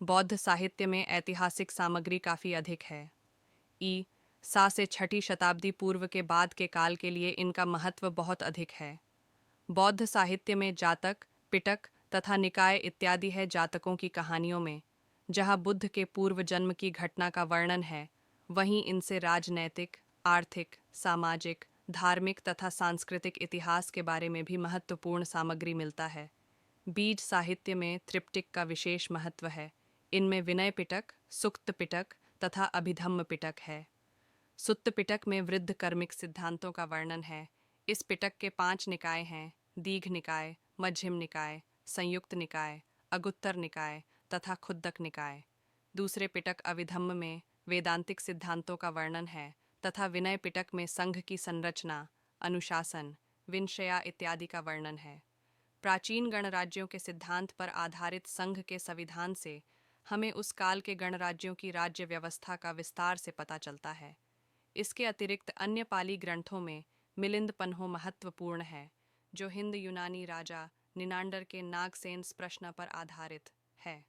बौद्ध साहित्य में ऐतिहासिक सामग्री काफ़ी अधिक है। ई सा से छठी शताब्दी पूर्व के बाद के काल के लिए इनका महत्व बहुत अधिक है। बौद्ध साहित्य में जातक, पिटक तथा निकाय इत्यादि है। जातकों की कहानियों में जहाँ बुद्ध के पूर्व जन्म की घटना का वर्णन है, वहीं इनसे राजनैतिक, आर्थिक, सामाजिक, धार्मिक तथा सांस्कृतिक इतिहास के बारे में भी महत्वपूर्ण सामग्री मिलता है। बीज साहित्य में त्रिपिटक का विशेष महत्व है। इनमें विनय पिटक, सुक्त पिटक तथा अभिधम्म पिटक है। सुत्त पिटक में वृद्ध कर्मिक सिद्धांतों का वर्णन है। इस पिटक के 5 निकाय हैं: दीघ निकाय, मध्यम निकाय, संयुक्त निकाय, अगुत्तर निकाय तथा खुद्दक निकाय। दूसरे पिटक अभिधम्म में वेदांतिक सिद्धांतों का वर्णन है तथा विनय पिटक में संघ की संरचना, अनुशासन, विनशया इत्यादि का वर्णन है। प्राचीन गणराज्यों के सिद्धांत पर आधारित संघ के संविधान से हमें उस काल के गणराज्यों की राज्य व्यवस्था का विस्तार से पता चलता है। इसके अतिरिक्त अन्य पाली ग्रंथों में मिलिंद पन्हो महत्वपूर्ण है, जो हिंद यूनानी राजा निनांडर के नागसेन प्रश्न पर आधारित है।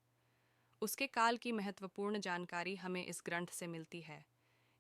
उसके काल की महत्वपूर्ण जानकारी हमें इस ग्रंथ से मिलती है।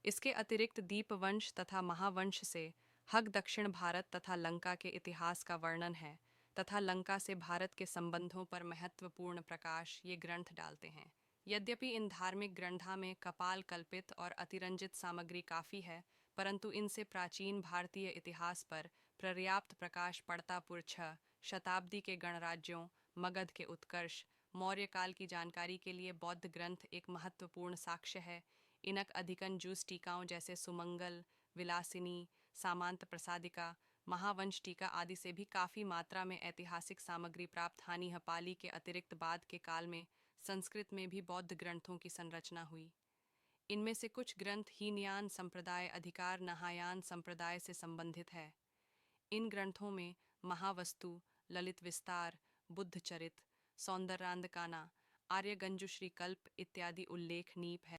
इसके अतिरिक्त दीपवंश तथा महावंश से हग दक्षिण भारत तथा लंका के इतिहास का वर्णन है तथा लंका से भारत के संबंधों पर महत्वपूर्ण प्रकाश ये ग्रंथ डालते हैं। यद्यपि इन धार्मिक ग्रंथों में कपाल कल्पित और अतिरंजित सामग्री काफ़ी है, परंतु इनसे प्राचीन भारतीय इतिहास पर पर्याप्त प्रकाश पड़ता। 6 शताब्दी के गणराज्यों, मगध के उत्कर्ष, मौर्य काल की जानकारी के लिए बौद्ध ग्रंथ एक महत्वपूर्ण साक्ष्य है। इनक अधिकन जूस टीकाओं जैसे सुमंगल, विलासिनी, सामांत प्रसादिका, महावंश टीका आदि से भी काफ़ी मात्रा में ऐतिहासिक सामग्री प्राप्त हानि है। पाली के अतिरिक्त बाद के काल में संस्कृत में भी बौद्ध ग्रंथों की संरचना हुई। इनमें से कुछ ग्रंथ हीनयान संप्रदाय, अधिकार नहायान संप्रदाय से संबंधित है। इन ग्रंथों में महावस्तु, ललित विस्तार, बुद्ध चरित, सौंदर्यान्दकाना, आर्यगंजुश्री कल्प इत्यादि उल्लेखनीय है।